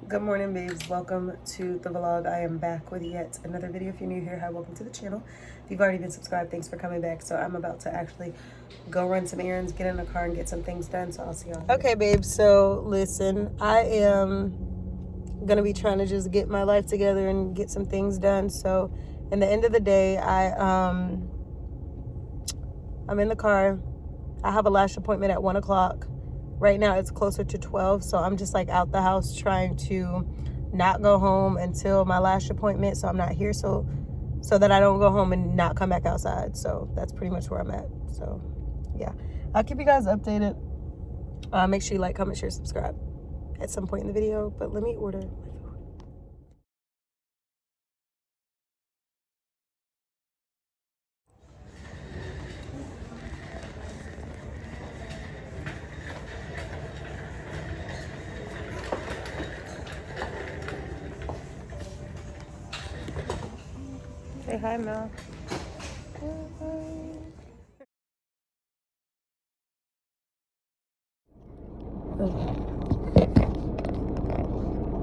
Good morning, babes. Welcome to the vlog. I am back with yet another video. If you're new here, hi, welcome to the channel. If you've already been subscribed, thanks for coming back. So I'm about to actually go run some errands, get in the car, and get some things done. So I'll see y'all. Okay, babes. So listen, I am gonna be trying to just get my life together and get some things done. So in the end of the day, I'm in the car. I have a lash appointment at 1 o'clock. Right now it's closer to 12, so I'm just like out the house trying to not go home until my lash appointment, so I'm not here, so that I don't go home and not come back outside. So that's pretty much where I'm at. So yeah, I'll keep you guys updated. Make sure you like, comment, share, subscribe at some point in the video. But let me order my food. Say hi, Mel.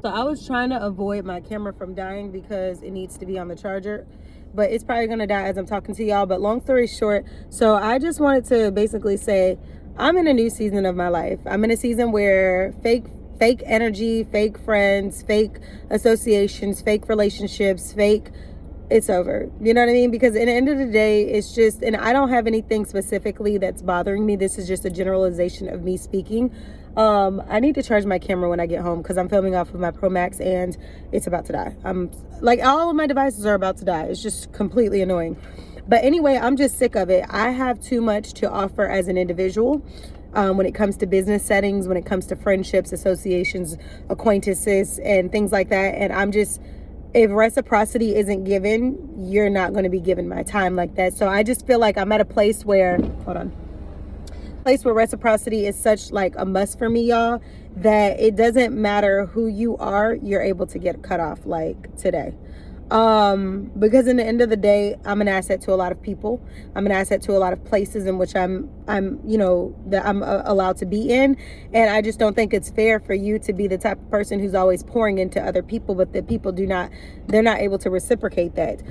So I was trying to avoid my camera from dying because it needs to be on the charger, but it's probably gonna die as I'm talking to y'all. But long story short, so I just wanted to basically say I'm in a new season of my life. I'm in a season where fake energy, fake friends, fake associations, fake relationships, it's over. You know what I mean? Because at the end of the day, it's just, and I don't have anything specifically that's bothering me. This is just a generalization of me speaking. I need to charge my camera when I get home because I'm filming off of my Pro Max and it's about to die. I'm like, all of my devices are about to die. It's just completely annoying. But anyway, I'm just sick of it. I have too much to offer as an individual. When it comes to business settings, when it comes to friendships, associations, acquaintances, and things like that. And I'm just, if reciprocity isn't given, you're not going to be given my time like that. So I just feel like I'm at a place where, place where reciprocity is such like a must for me, y'all, that it doesn't matter who you are, you're able to get cut off like today. Because in the end of the day, I'm an asset to a lot of people. I'm an asset to a lot of places in which I'm allowed to be in. And I just don't think it's fair for you to be the type of person who's always pouring into other people, but the people they're not able to reciprocate that.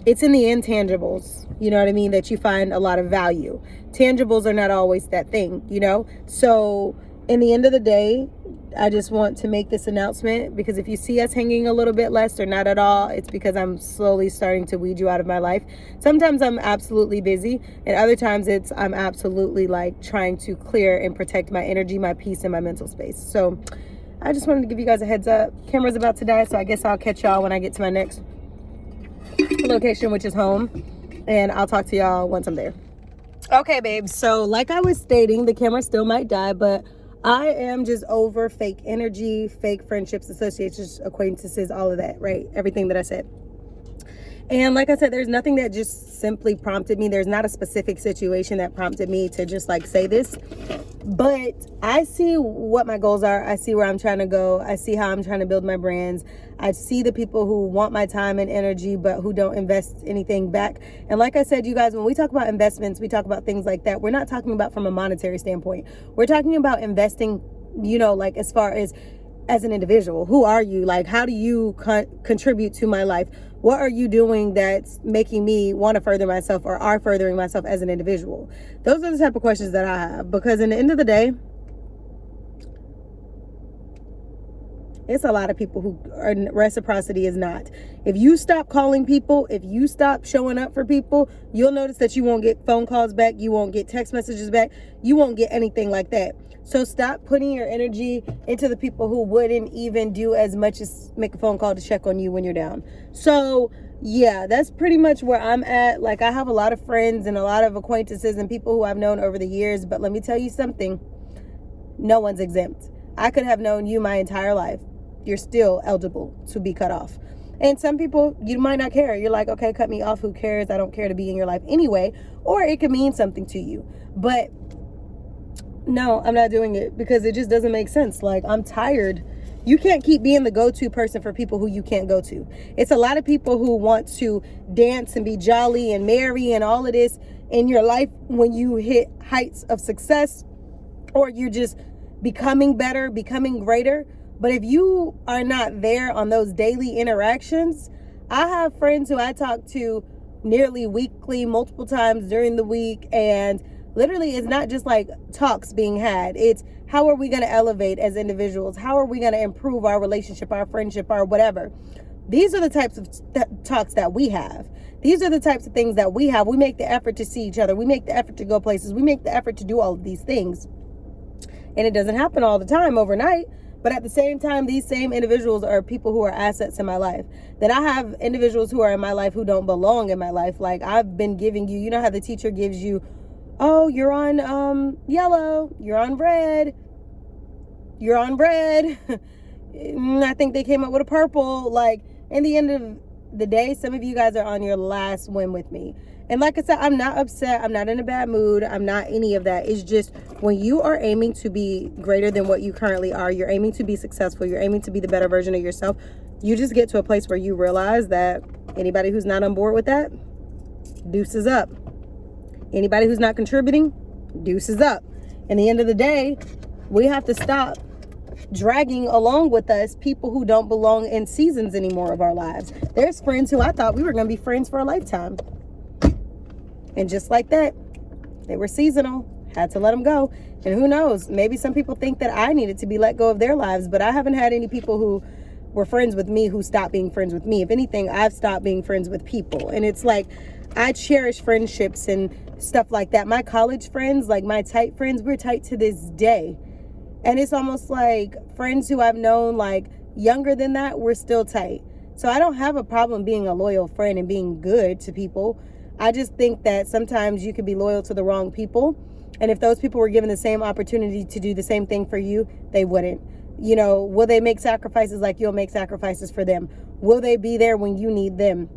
It's in the intangibles, you know what I mean, that you find a lot of value. Tangibles are not always that thing, you know? So in the end of the day, I just want to make this announcement because if you see us hanging a little bit less or not at all, it's because I'm slowly starting to weed you out of my life. Sometimes I'm absolutely busy, and other times I'm absolutely like trying to clear and protect my energy, my peace, and my mental space. So I just wanted to give you guys a heads up. Camera's about to die, so I guess I'll catch y'all when I get to my next location, which is home, and I'll talk to y'all once I'm there. Okay, babes, so like I was stating, the camera still might die, but I am just over fake energy, fake friendships, associations, acquaintances, all of that, right? Everything that I said. And like I said, there's nothing that just simply prompted me. There's not a specific situation that prompted me to just like say this. But I see what my goals are. I see where I'm trying to go. I see how I'm trying to build my brands. I see the people who want my time and energy, but who don't invest anything back. And like I said, you guys, when we talk about investments, we talk about things like that. We're not talking about from a monetary standpoint. We're talking about investing, you know, like as far as an individual. Who are you? Like, how do you contribute to my life? What are you doing that's making me want to further myself or are furthering myself as an individual? Those are the type of questions that I have, because in the end of the day, it's a lot of people who are, reciprocity is not. If you stop calling people, if you stop showing up for people, you'll notice that you won't get phone calls back. You won't get text messages back. You won't get anything like that. So stop putting your energy into the people who wouldn't even do as much as make a phone call to check on you when you're down. So yeah, that's pretty much where I'm at. Like, I have a lot of friends and a lot of acquaintances and people who I've known over the years, but let me tell you something. No one's exempt. I could have known you my entire life. You're still eligible to be cut off. And some people, you might not care. You're like, okay, cut me off. Who cares? I don't care to be in your life anyway. Or it could mean something to you. But no, I'm not doing it because it just doesn't make sense. Like, I'm tired. You can't keep being the go-to person for people who you can't go to. It's a lot of people who want to dance and be jolly and merry and all of this in your life when you hit heights of success, or you're just becoming better, becoming greater. But if you are not there on those daily interactions, I have friends who I talk to nearly weekly, multiple times during the week, and literally it's not just like talks being had. It's how are we going to elevate as individuals? How are we going to improve our relationship, our friendship, our whatever? These are the types of talks that we have. These are the types of things that we have. We make the effort to see each other. We make the effort to go places. We make the effort to do all of these things. And it doesn't happen all the time overnight. But at the same time, these same individuals are people who are assets in my life. Then I have individuals who are in my life who don't belong in my life. Like I've been giving you, you know how the teacher gives you, oh, you're on yellow, you're on red, you're on red. I think they came up with a purple. Like in the end of the day, some of you guys are on your last win with me. And like I said, I'm not upset. I'm not in a bad mood. I'm not any of that. It's just when you are aiming to be greater than what you currently are, you're aiming to be successful, you're aiming to be the better version of yourself, you just get to a place where you realize that anybody who's not on board with that, deuces up. Anybody who's not contributing, deuces up. In the end of the day, we have to stop dragging along with us people who don't belong in seasons anymore of our lives. There's friends who I thought we were going to be friends for a lifetime. And just like that, they were seasonal. Had to let them go. And who knows, maybe some people think that I needed to be let go of their lives, but I haven't had any people who were friends with me who stopped being friends with me. If anything, I've stopped being friends with people. And it's like, I cherish friendships and stuff like that. My college friends, like my tight friends, we're tight to this day. And it's almost like friends who I've known like younger than that, we're still tight. So I don't have a problem being a loyal friend and being good to people. I just think that sometimes you can be loyal to the wrong people. And if those people were given the same opportunity to do the same thing for you, they wouldn't. You know, will they make sacrifices like you'll make sacrifices for them? Will they be there when you need them?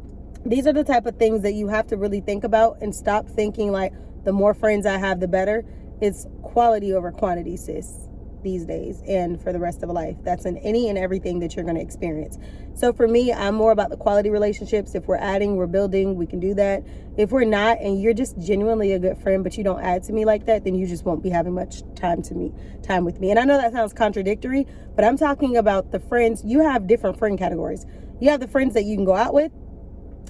These are the type of things that you have to really think about and stop thinking like the more friends I have, the better. It's quality over quantity, sis, these days and for the rest of life. That's in any and everything that you're going to experience. So for me, I'm more about the quality relationships. If we're adding, we're building, we can do that. If we're not, and you're just genuinely a good friend, but you don't add to me like that, then you just won't be having much time with me. And I know that sounds contradictory, but I'm talking about the friends. You have different friend categories. You have the friends that you can go out with,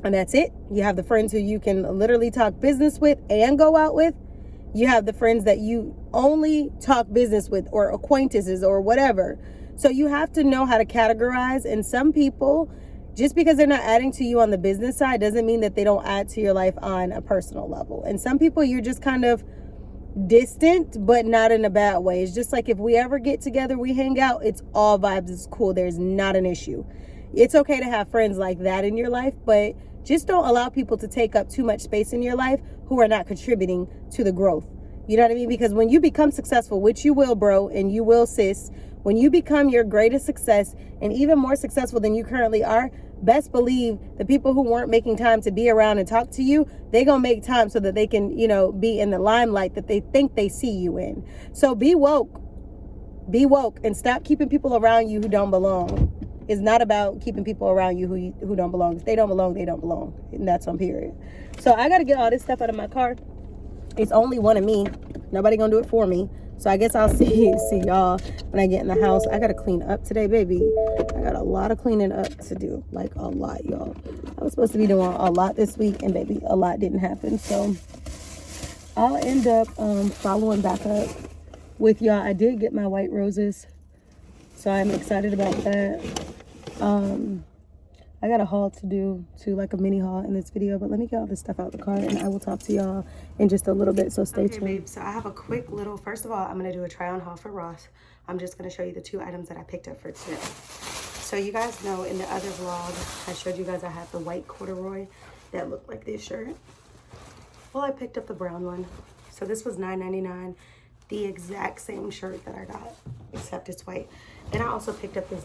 and that's it. You have the friends who you can literally talk business with and go out with. You have the friends that you only talk business with, or acquaintances or whatever. So you have to know how to categorize. And some people, just because they're not adding to you on the business side doesn't mean that they don't add to your life on a personal level. And some people you're just kind of distant, but not in a bad way. It's just like if we ever get together, we hang out, it's all vibes, it's cool. There's not an issue. It's okay to have friends like that in your life, but just don't allow people to take up too much space in your life who are not contributing to the growth. You know what I mean? Because when you become successful, which you will, bro, and you will, sis, when you become your greatest success and even more successful than you currently are, best believe the people who weren't making time to be around and talk to you, they gonna make time so that they can, you know, be in the limelight that they think they see you in. So be woke and stop keeping people around you who don't belong. It's not about keeping people around you who don't belong. If they don't belong, they don't belong. And that's on period. So I got to get all this stuff out of my car. It's only one of me. Nobody going to do it for me. So I guess I'll see y'all when I get in the house. I got to clean up today, baby. I got a lot of cleaning up to do. Like a lot, y'all. I was supposed to be doing a lot this week, and baby, a lot didn't happen. So I'll end up following back up with y'all. I did get my white roses, so I'm excited about that. I got a haul to do too, like a mini haul in this video, but let me get all this stuff out the car and I will talk to y'all in just a little bit, so stay tuned. Babe, so I have a quick little, first of all, I'm going to do a try on haul for Ross. I'm just going to show you the 2 items that I picked up for today. So you guys know in the other vlog, I showed you guys I had the white corduroy that looked like this shirt. Well, I picked up the brown one. So this was $9.99, the exact same shirt that I got, except it's white. Then I also picked up this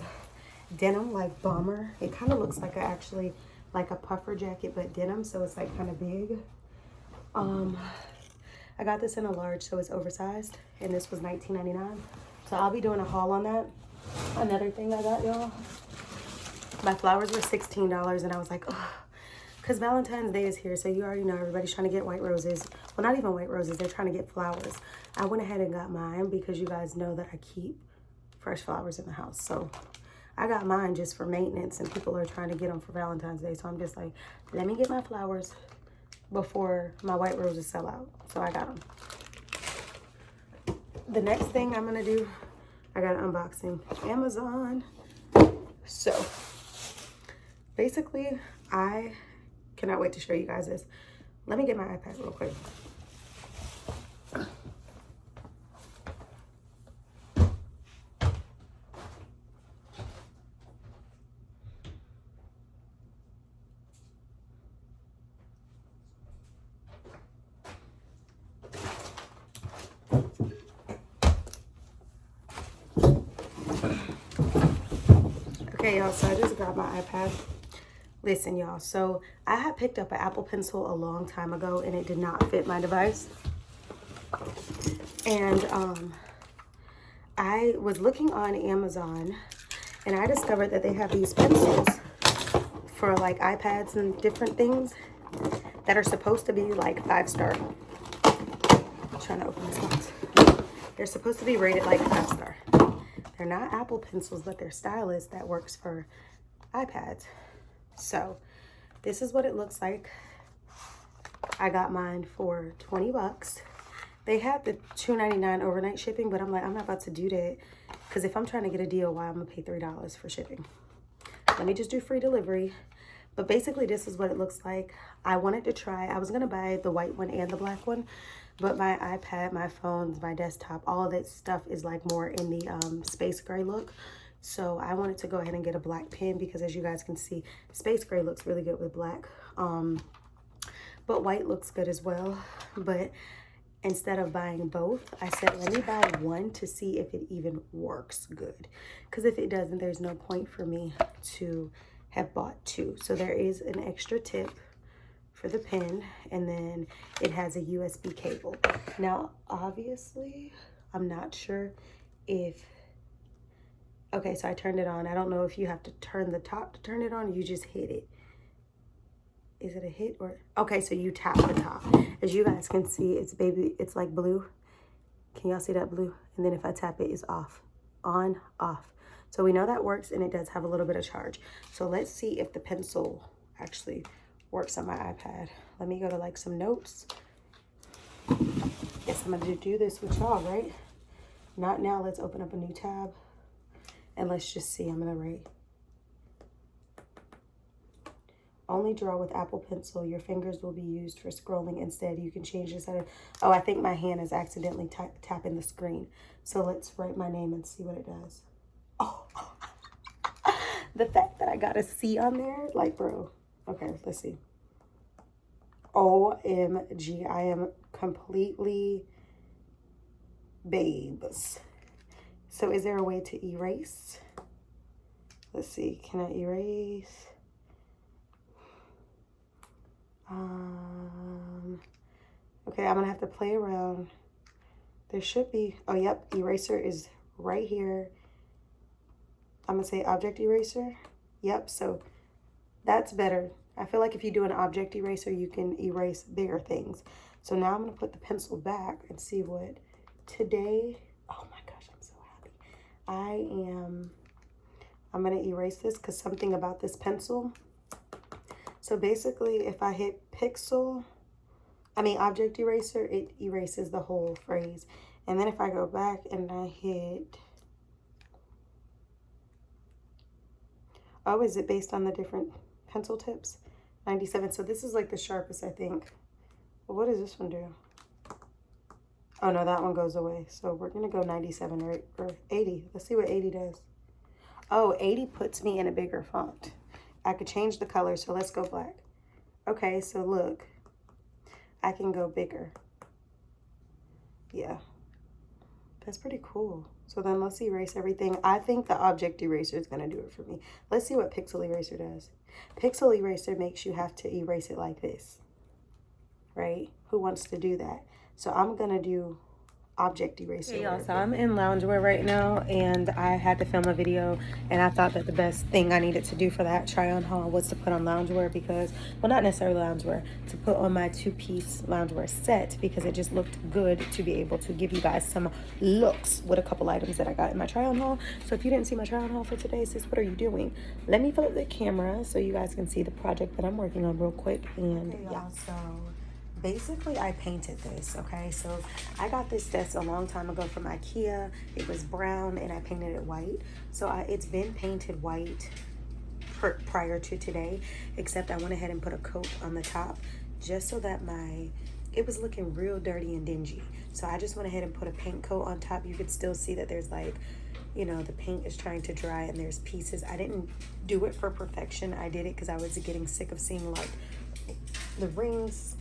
denim like bomber. It kind of looks like actually like a puffer jacket, but denim, so it's like kind of big. I got this in a large, so it's oversized, and this was $19.99. So I'll be doing a haul on that. Another thing I got, y'all, my flowers were $16, and I was like, oh, because Valentine's Day is here, so you already know everybody's trying to get white roses. Well, not even white roses, they're trying to get flowers. I went ahead and got mine because you guys know that I keep fresh flowers in the house. So I got mine just for maintenance, and people are trying to get them for Valentine's Day. So I'm just like, let me get my flowers before my white roses sell out. So I got them. The next thing I'm gonna do, I got an unboxing Amazon. So basically, I cannot wait to show you guys this. Let me get my iPad real quick. Okay, y'all, so I just grabbed my iPad. Listen, y'all, so I had picked up an Apple Pencil a long time ago, and it did not fit my device. And I was looking on Amazon, and I discovered that they have these pencils for like iPads and different things that are supposed to be like 5-star. I'm trying to open this box. They're supposed to be rated like 5-star. They're not Apple pencils, but they're stylus that works for iPads. So this is what it looks like. I got mine for 20 bucks. They had the $2.99 overnight shipping, but I'm like, I'm not about to do that, because if I'm trying to get a deal, why I'm gonna pay $3 for shipping? Let me just do free delivery. But basically, this is what it looks like. I wanted to try, I was gonna buy the white one and the black one, but my iPad, my phones, my desktop, all of that stuff is like more in the space gray look. So I wanted to go ahead and get a black pen, because as you guys can see, space gray looks really good with black. But white looks good as well. But instead of buying both, I said, let me buy one to see if it even works good. Because if it doesn't, there's no point for me to have bought two. So there is an extra tip for the pen, and then it has a USB cable. Now, obviously, I'm not sure if, okay, so I turned it on. I don't know if you have to turn the top to turn it on, or you just hit it. Is it a hit or, okay, so you tap the top. As you guys can see, it's like blue. Can y'all see that blue? And then if I tap it, it's off, on, off. So we know that works, and it does have a little bit of charge. So let's see if the pencil actually works on my iPad. Let me go to like some notes. Guess I'm gonna do this with y'all, right? Not now. Let's open up a new tab, and let's just see. I'm gonna write, only draw with Apple Pencil. Your fingers will be used for scrolling instead. You can change this. Oh, I think my hand is accidentally tapping the screen. So let's write my name and see what it does. Oh, the fact that I got a C on there, like, bro. Okay, let's see. OMG, I am completely babes. So is there a way to erase? Let's see, can I erase? Okay, I'm gonna have to play around. There should be, oh, yep, eraser is right here. I'm gonna say object eraser. Yep, so that's better. I feel like if you do an object eraser, you can erase bigger things. So now I'm gonna put the pencil back and see what today, oh my gosh, I'm so happy. I'm gonna erase this because something about this pencil. So basically, if I hit object eraser, it erases the whole phrase. And then if I go back and I hit, oh, is it based on the different pencil tips? 97, so this is like the sharpest, I think. Well, what does this one do? Oh no, that one goes away. So we're gonna go 97 or 80. Let's see what 80 does. Oh, 80 puts me in a bigger font. I could change the color, so let's go black. Okay, so look, I can go bigger. Yeah, that's pretty cool. So then let's erase everything. I think the object eraser is gonna do it for me. Let's see what pixel eraser does. Pixel eraser makes you have to erase it like this, right? Who wants to do that? So I'm gonna do object eraser. Hey y'all, so I'm in loungewear right now, and I had to film a video, and I thought that the best thing I needed to do for that try on haul was to put on loungewear, because, well, not necessarily loungewear, to put on my 2-piece loungewear set, because it just looked good to be able to give you guys some looks with a couple items that I got in my try on haul. So if you didn't see my try on haul for today, sis, what are you doing? Let me flip the camera so you guys can see the project that I'm working on real quick. And okay, yeah, so basically I painted this. Okay, so I got this desk a long time ago from IKEA. It was brown and I painted it white. So it's been painted white prior to today, except I went ahead and put a coat on the top just so that it was looking real dirty and dingy. So I just went ahead and put a paint coat on top. You could still see that there's like, you know, the paint is trying to dry and there's pieces. I didn't do it for perfection. I did it because I was getting sick of seeing like the rings,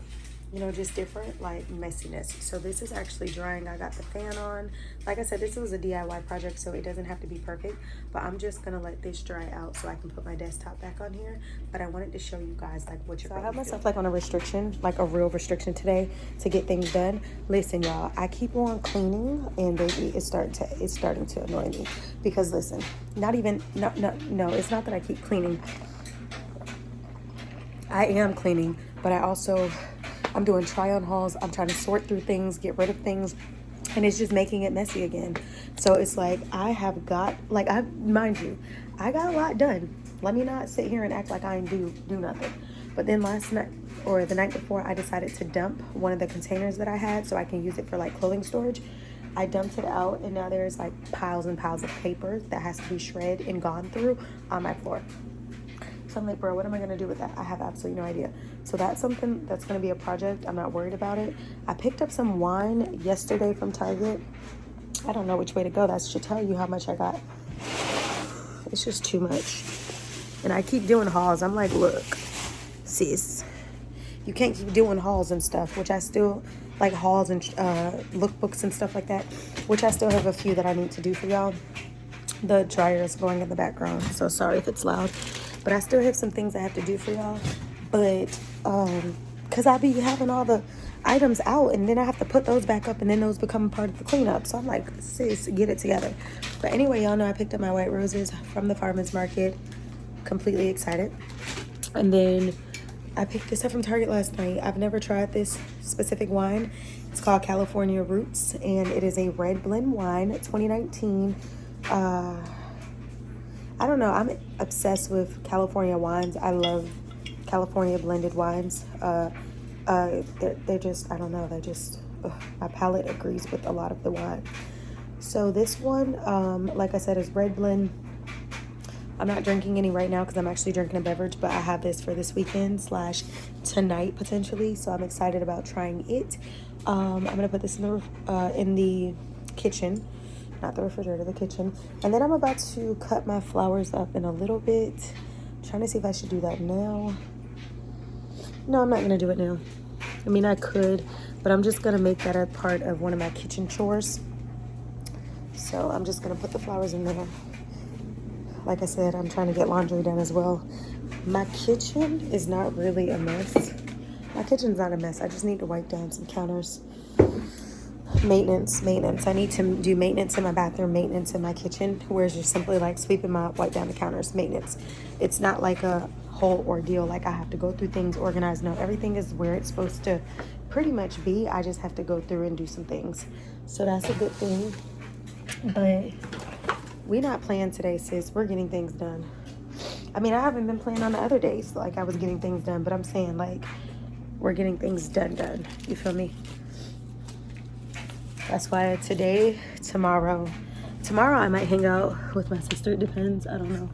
you know, just different like messiness. So this is actually drying. I got the fan on. Like I said, this was a DIY project, so it doesn't have to be perfect, but I'm just gonna let this dry out so I can put my desktop back on here. But I wanted to show you guys like what you're so I have myself like on a restriction, like a real restriction today to get things done. Listen, y'all, I keep on cleaning, and baby, it's starting to annoy me, because listen, no, it's not that I keep cleaning. I am cleaning, but I'm doing try on hauls. I'm trying to sort through things, get rid of things, and it's just making it messy again. So it's like mind you, I got a lot done. Let me not sit here and act like I ain't do nothing. But then last night or the night before, I decided to dump one of the containers that I had so I can use it for like clothing storage. I dumped it out, and now there's like piles and piles of paper that has to be shredded and gone through on my floor. So I'm like, bro, what am I going to do with that? I have absolutely no idea. So that's something that's going to be a project. I'm not worried about it. I picked up some wine yesterday from Target. I don't know which way to go. That should tell you how much I got. It's just too much. And I keep doing hauls. I'm like, look, sis, you can't keep doing hauls and stuff, which I still like, hauls and lookbooks and stuff like that, which I still have a few that I need to do for y'all. The dryer is going in the background, so sorry if it's loud. But I still have some things I have to do for y'all. But, because I be having all the items out, and then I have to put those back up, and then those become part of the cleanup. So I'm like, sis, get it together. But anyway, y'all know I picked up my white roses from the farmer's market. Completely excited. And then I picked this up from Target last night. I've never tried this specific wine. It's called California Roots, and it is a red blend wine, 2019. I don't know. I'm obsessed with California wines. I love California blended wines. They're just, I don't know. They're just, my palate agrees with a lot of the wine. So this one, like I said, is red blend. I'm not drinking any right now because I'm actually drinking a beverage, but I have this for this weekend / tonight potentially. So I'm excited about trying it. I'm gonna put this in the kitchen. Not the refrigerator, the kitchen. And then I'm about to cut my flowers up in a little bit. I'm trying to see if I should do that now. No, I'm not gonna do it now. I mean, I could, but I'm just gonna make that a part of one of my kitchen chores. So I'm just gonna put the flowers in there. Like I said, I'm trying to get laundry done as well. My kitchen is not really a mess. My kitchen's not a mess. I just need to wipe down some counters. Maintenance. I need to do maintenance in my bathroom, maintenance in my kitchen, where it's just simply like sweep and mop, wipe down the counters, maintenance. It's not like a whole ordeal, like I have to go through things, organize. No, everything is where it's supposed to pretty much be. I just have to go through and do some things. So that's a good thing. But we not playing today, sis. We're getting things done. I mean, I haven't been playing on the other days. Like, I was getting things done, but I'm saying, like, we're getting things done. You feel me? That's why today, tomorrow I might hang out with my sister. It depends. I don't know.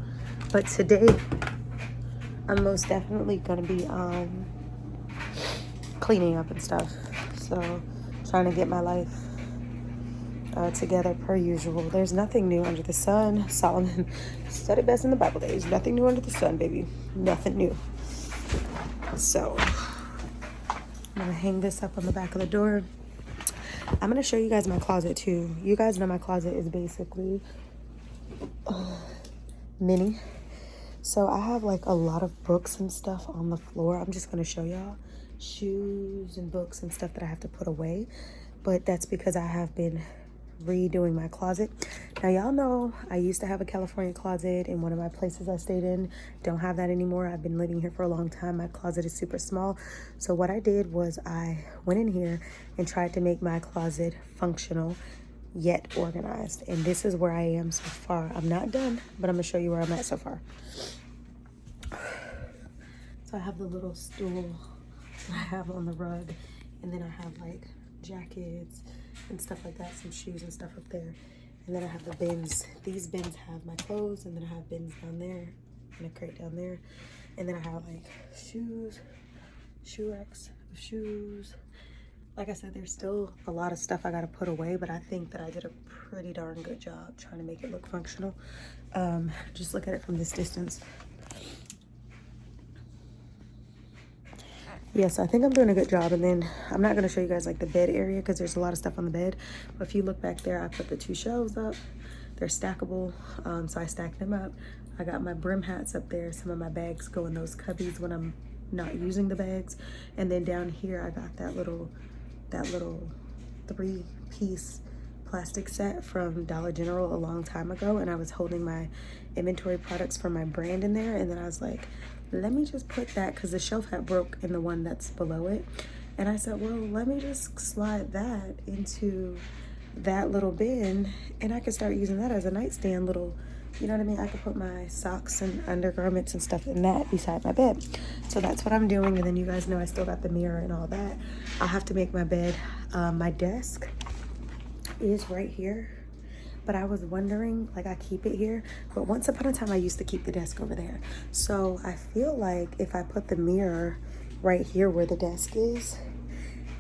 But today, I'm most definitely going to be cleaning up and stuff. So, trying to get my life together per usual. There's nothing new under the sun. Solomon said it best in the Bible. There's nothing new under the sun, baby. Nothing new. So, I'm going to hang this up on the back of the door. I'm going to show you guys my closet too. You guys know my closet is basically mini. So I have like a lot of books and stuff on the floor. I'm just going to show y'all shoes and books and stuff that I have to put away. but that's because I have been redoing my closet. Now y'all know I used to have a California closet in one of my places I stayed in. Don't have that anymore. I've been living here for a long time. My closet is super small. So what I did was I went in here and tried to make my closet functional yet organized, and this is where I am so far. I'm not done, but I'm gonna show you where I'm at so far. So I have the little stool that I have on the rug, and then I have like jackets and stuff like that, some shoes and stuff up there. And then I have the bins. These bins have my clothes, and then I have bins down there and a crate down there. And then I have like shoes, shoe racks of shoes. Like I said, there's still a lot of stuff I gotta put away, but I think that I did a pretty darn good job trying to make it look functional. Just look at it from this distance. Yes, I think I'm doing a good job. And then I'm not going to show you guys like the bed area because there's a lot of stuff on the bed. But if you look back there, I put the 2 shelves up. They're stackable, so I stack them up. I got my brim hats up there. Some of my bags go in those cubbies when I'm not using the bags. And then down here, I got that little 3-piece plastic set from Dollar General a long time ago. And I was holding my inventory products for my brand in there. And then I was like, let me just put that, because the shelf had broke in the one that's below it. And I said, well, let me just slide that into that little bin, and I could start using that as a nightstand little, you know what I mean? I could put my socks and undergarments and stuff in that beside my bed. So that's what I'm doing. And then you guys know I still got the mirror and all that. I'll have to make my bed. My desk is right here. But I was wondering, like, I keep it here, but once upon a time I used to keep the desk over there. So I feel like if I put the mirror right here where the desk is,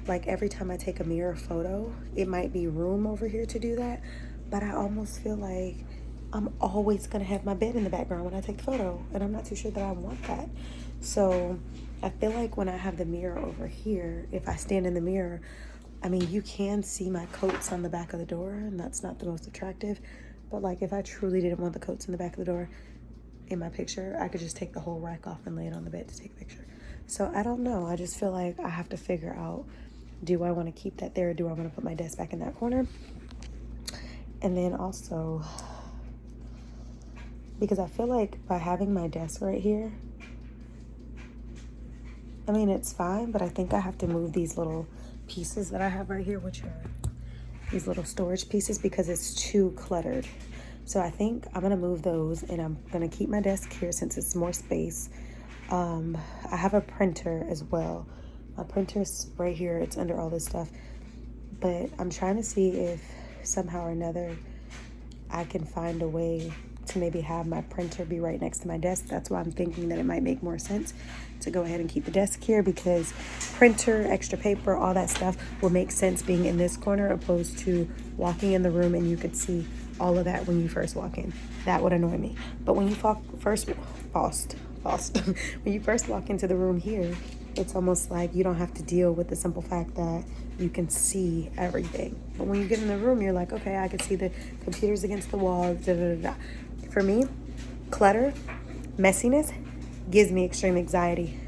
like every time I take a mirror photo, it might be room over here to do that. But I almost feel like I'm always gonna have my bed in the background when I take the photo, and I'm not too sure that I want that. So I feel like when I have the mirror over here, if I stand in the mirror, I mean, you can see my coats on the back of the door, and that's not the most attractive. But like, if I truly didn't want the coats in the back of the door in my picture, I could just take the whole rack off and lay it on the bed to take a picture. So I don't know. I just feel like I have to figure out, do I want to keep that there, or do I want to put my desk back in that corner? And then also, because I feel like by having my desk right here, I mean, it's fine, but I think I have to move these little pieces that I have right here, which are these little storage pieces, because it's too cluttered. So I think I'm gonna move those, and I'm gonna keep my desk here since it's more space. I have a printer as well. My printer's right here. It's under all this stuff, but I'm trying to see if somehow or another I can find a way to maybe have my printer be right next to my desk. That's why I'm thinking that it might make more sense to go ahead and keep the desk here, because printer, extra paper, all that stuff will make sense being in this corner opposed to walking in the room and you could see all of that when you first walk in. That would annoy me. But when you first when you first walk into the room here, it's almost like you don't have to deal with the simple fact that you can see everything. But when you get in the room, you're like, okay, I can see the computers against the wall, da da da da. For me, clutter, messiness gives me extreme anxiety.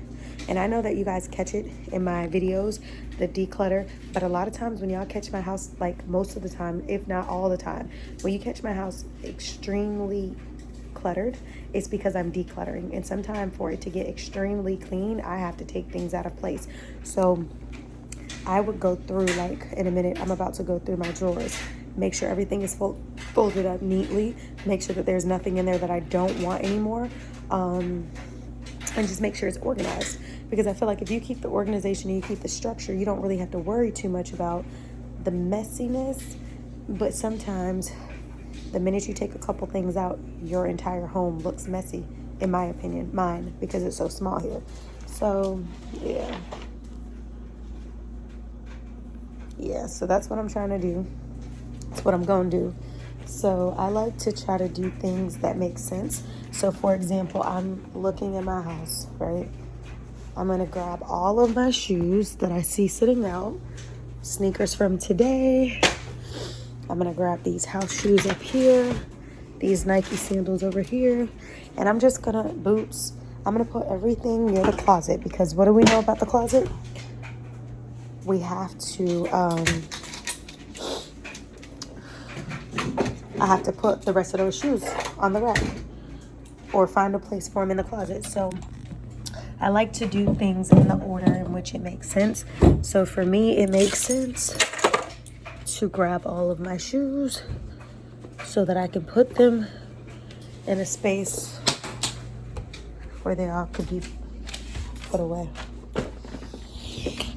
And I know that you guys catch it in my videos, the declutter, but a lot of times when y'all catch my house, like most of the time, if not all the time, when you catch my house extremely cluttered, it's because I'm decluttering. And sometimes for it to get extremely clean, I have to take things out of place. So I would go through, like in a minute, I'm about to go through my drawers, make sure everything is folded up neatly, make sure that there's nothing in there that I don't want anymore, and just make sure it's organized. Because I feel like if you keep the organization and you keep the structure, you don't really have to worry too much about the messiness. But sometimes the minute you take a couple things out, your entire home looks messy, in my opinion, mine, because it's so small here. So yeah, so that's what I'm trying to do. That's what I'm gonna do. So I like to try to do things that make sense. So for example, I'm looking at my house, right? I'm gonna grab all of my shoes that I see sitting out, sneakers from today. I'm gonna grab these house shoes up here, these Nike sandals over here, and I'm just gonna, boots. I'm gonna put everything near the closet, because what do we know about the closet? We have to I have to put the rest of those shoes on the rack or find a place for them in the closet. So I like to do things in the order in which it makes sense. So for me, it makes sense to grab all of my shoes so that I can put them in a space where they all could be put away.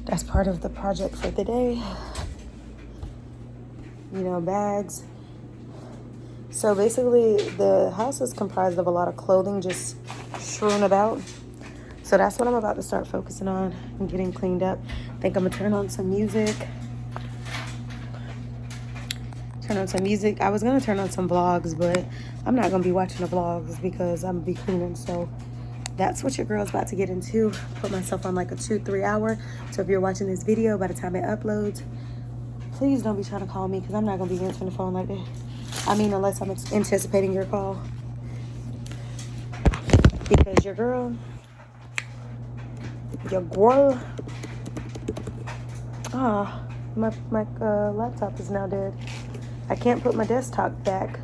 That's part of the project for the day. You know, bags. So basically, the house is comprised of a lot of clothing just strewn about. So that's what I'm about to start focusing on and getting cleaned up. I think I'm gonna turn on some music. I was gonna turn on some vlogs, but I'm not gonna be watching the vlogs because I'm gonna be cleaning. So that's what your girl's about to get into. Put myself on like a 2-3 hour. So if you're watching this video, by the time it uploads, please don't be trying to call me because I'm not gonna be answering the phone like that. I mean, unless I'm anticipating your call. Because your girl, my laptop is now dead. I can't put my desktop back.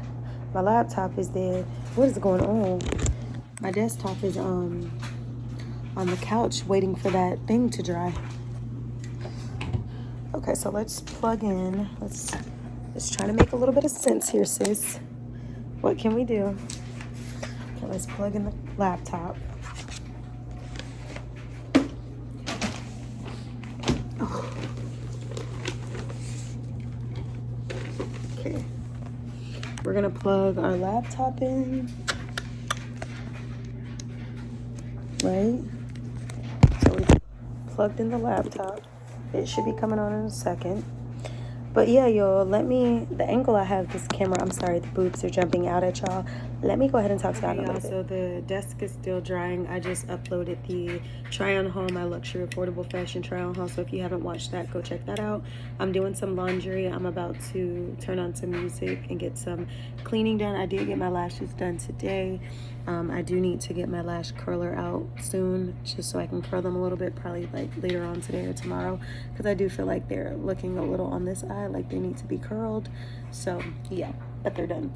My laptop is dead. What is going on? My desktop is on the couch waiting for that thing to dry. Okay, so let's plug in. Let's try to make a little bit of sense here, sis. What can we do? Okay, let's plug in the laptop. Oh. Okay. We're gonna plug our laptop in. Right? So we plugged in the laptop. It should be coming on in a second. But yeah, y'all, the angle I have this camera, I'm sorry, the boobs are jumping out at y'all. Let me go ahead and talk to y'all a little bit. So the desk is still drying. I just uploaded the try on haul, my luxury affordable fashion try on haul. So if you haven't watched that, go check that out. I'm doing some laundry. I'm about to turn on some music and get some cleaning done. I did get my lashes done today. I do need to get my lash curler out soon just so I can curl them a little bit, probably like later on today or tomorrow, because I do feel like they're looking a little on this eye like they need to be curled. So yeah, but they're done,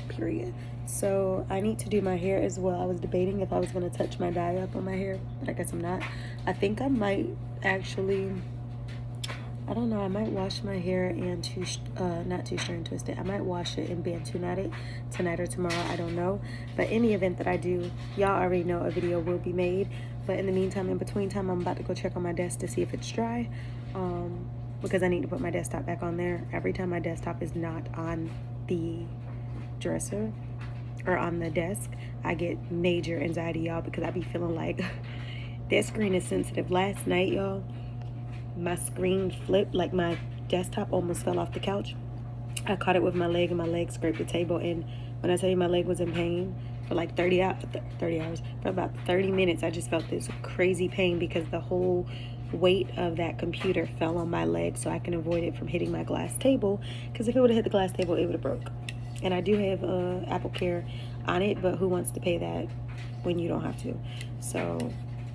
period. So I need to do my hair as well. I was debating if I was going to touch my dye up on my hair, but I guess I'm not. I think I might actually, I don't know, I might wash my hair and not two strand twist it. I might wash it and bantu knot it tonight or tomorrow. I don't know. But in the event that I do, y'all already know a video will be made. But in the meantime, in between time, I'm about to go check on my desk to see if it's dry. Because I need to put my desktop back on there. Every time my desktop is not on the dresser or on the desk, I get major anxiety, y'all, because I be feeling like that screen is sensitive. Last night, y'all, my screen flipped, like my desktop almost fell off the couch. I caught it with my leg and my leg scraped the table, and when I tell you my leg was in pain for like 30 hours, for about 30 minutes, I just felt this crazy pain because the whole weight of that computer fell on my leg, so I can avoid it from hitting my glass table, because if it would have hit the glass table, it would have broke. And I do have Apple Care on it, but who wants to pay that when you don't have to? So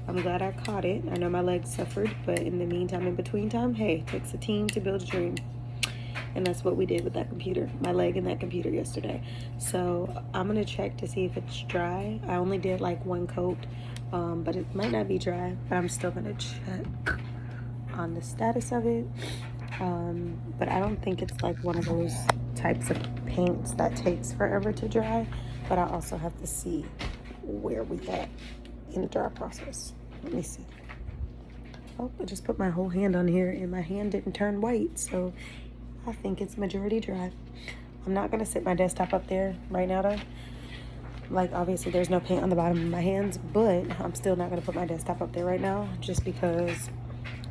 I'm glad I caught it. I know my leg suffered, but in the meantime, in between time, hey, it takes a team to build a dream. And that's what we did with that computer, my leg and that computer yesterday. So I'm going to check to see if it's dry. I only did like one coat, but it might not be dry, but I'm still going to check on the status of it. But I don't think it's like one of those types of paints that takes forever to dry, but I also have to see where we at in the dry process. Let me see. Oh, I just put my whole hand on here and my hand didn't turn white, so I think it's majority dry. I'm not gonna sit my desktop up there right now though. Like, obviously there's no paint on the bottom of my hands, but I'm still not gonna put my desktop up there right now just because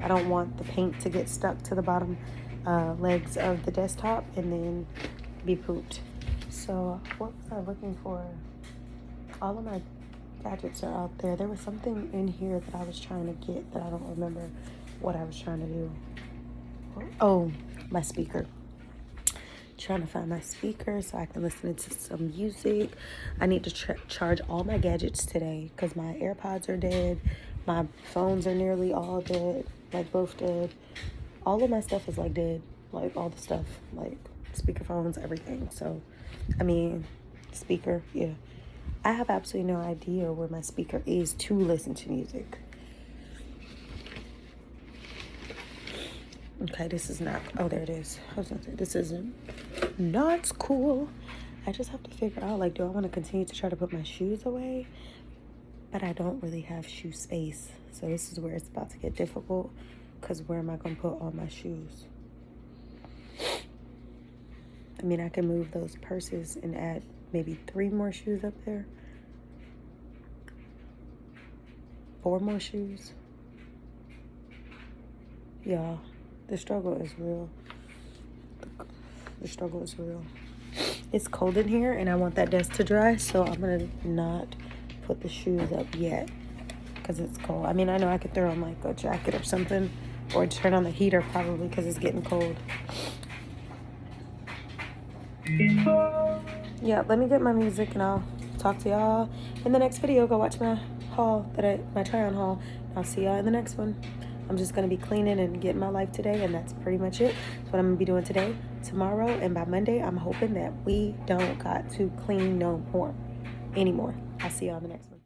I don't want the paint to get stuck to the bottom legs of the desktop and then be pooped. So what was I looking for? All of my gadgets are out there. There was something in here that I was trying to get that I don't remember what I was trying to do. Oh, my speaker. Trying to find my speaker so I can listen to some music. I need to charge all my gadgets today because my AirPods are dead. My phones are nearly all dead, like both dead. All of my stuff is like dead, like all the stuff. Like speakerphones, everything. So, I mean, speaker, yeah. I have absolutely no idea where my speaker is to listen to music. Okay, this is not, oh, there it is. I was gonna say, this isn't not cool. I just have to figure out, like, do I want to continue to try to put my shoes away? But I don't really have shoe space. So this is where it's about to get difficult, because where am I going to put all my shoes? I mean, I can move those purses and add maybe 3 more shoes up there. 4 more shoes. Y'all, the struggle is real. The struggle is real. It's cold in here and I want that desk to dry, so I'm gonna not put the shoes up yet because it's cold. I mean, I know I could throw on like a jacket or something, or turn on the heater probably because it's getting cold. Yeah, let me get my music and I'll talk to y'all in the next video. Go watch my haul, my try on haul. I'll see y'all in the next one. I'm just going to be cleaning and getting my life today, and that's pretty much it. That's what I'm going to be doing today, tomorrow, and by Monday, I'm hoping that we don't got to clean no more anymore. I'll see y'all in the next one.